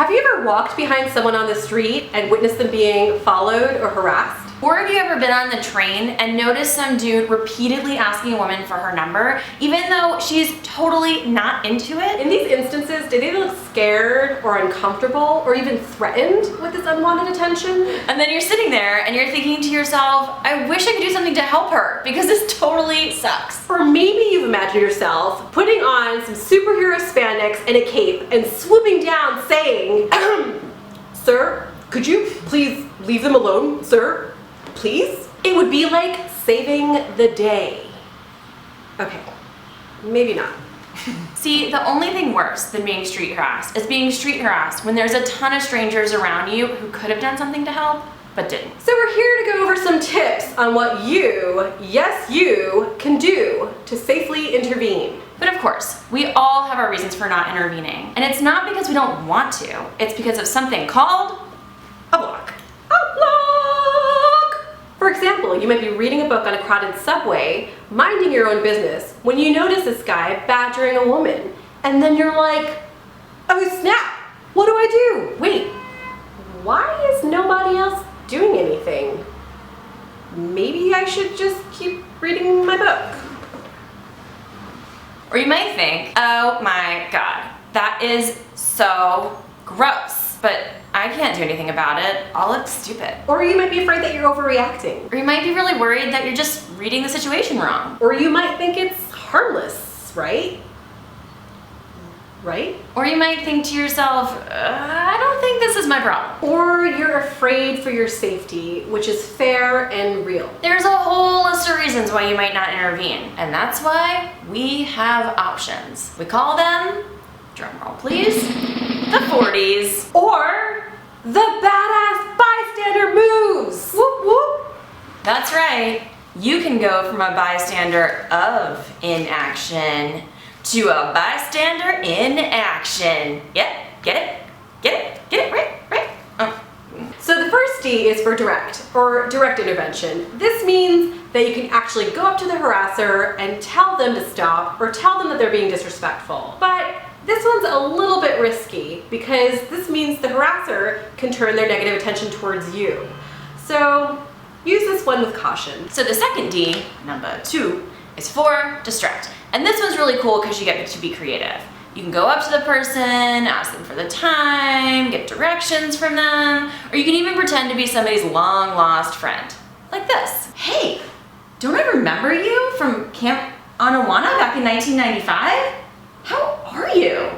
Have you ever walked behind someone on the street and witnessed them being followed or harassed? Or have you ever been on the train and noticed some dude repeatedly asking a woman for her number, even though she's totally not into it? In these instances, do they look scared or uncomfortable or even threatened with this unwanted attention? And then you're sitting there and you're thinking to yourself, I wish I could do something to help her because this totally sucks. Or maybe you've imagined yourself putting on some superhero spandex and a cape and swooping down saying, "Sir, could you please leave them alone, sir? Please?" It would be like saving the day. Okay, maybe not. See, the only thing worse than being street harassed is being street harassed when there's a ton of strangers around you who could have done something to help, but didn't. So we're here to go over some tips on what you, yes you, can do to safely intervene. But of course, we all have our reasons for not intervening. And it's not because we don't want to, it's because of something called a block. A block! For example, you might be reading a book on a crowded subway, minding your own business, when you notice this guy badgering a woman. And then you're like, oh snap, what do I do? Wait, why is nobody else doing anything? Maybe I should just keep reading my book. Or you might think, oh my god, that is so gross, but I can't do anything about it. I'll look stupid. Or you might be afraid that you're overreacting. Or you might be really worried that you're just reading the situation wrong. Or you might think it's harmless, right? Right? Or you might think to yourself, I don't think this is my problem. Or you're afraid for your safety, which is fair and real. There's a whole list of reasons why you might not intervene, and that's why we have options. We call them, drumroll please, the 40s. Or the badass bystander moves! Whoop whoop! That's right. You can go from a bystander of inaction to a bystander in action. Yep, get it? Get it? Get it? Right? Oh. So the first D is for direct, or direct intervention. This means that you can actually go up to the harasser and tell them to stop, or tell them that they're being disrespectful. But this one's a little bit risky, because this means the harasser can turn their negative attention towards you. So use this one with caution. So the second D, number 2, is for distract. And this one's really cool because you get to be creative. You can go up to the person, ask them for the time, get directions from them, or you can even pretend to be somebody's long lost friend. Like this. Hey, don't I remember you from Camp Anawana back in 1995? How are you?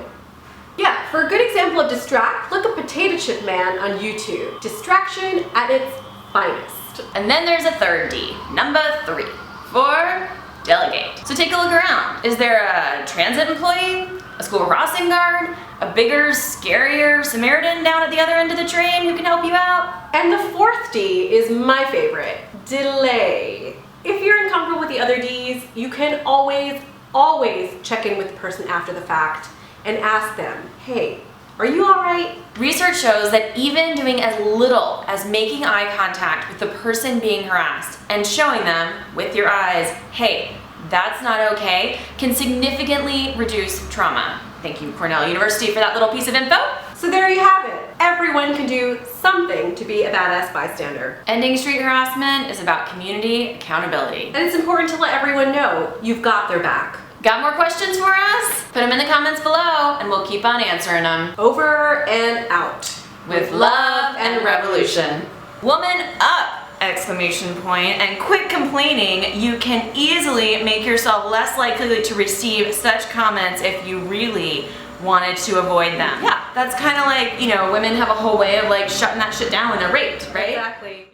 Yeah, for a good example of distract, look up Potato Chip Man on YouTube. Distraction at its finest. And then there's a third D, number 3, for delegate. So take a look around. Is there a transit employee, a school crossing guard, a bigger, scarier Samaritan down at the other end of the train who can help you out? And the fourth D is my favorite, delay. If you're uncomfortable with the other Ds, you can always check in with the person after the fact and ask them, hey, are you all right? Research shows that even doing as little as making eye contact with the person being harassed and showing them with your eyes, hey, that's not okay, can significantly reduce trauma. Thank you, Cornell University, for that little piece of info. So there you have it. Everyone can do something to be a badass bystander. Ending street harassment is about community accountability. And it's important to let everyone know you've got their back. Got more questions for us? Put them in the comments below and we'll keep on answering them. Over and out. With love and revolution. Woman up! Exclamation point, and quit complaining. You can easily make yourself less likely to receive such comments if you really wanted to avoid them. Yeah, that's kind of like, you know, women have a whole way of like shutting that shit down when they're raped, right? Exactly.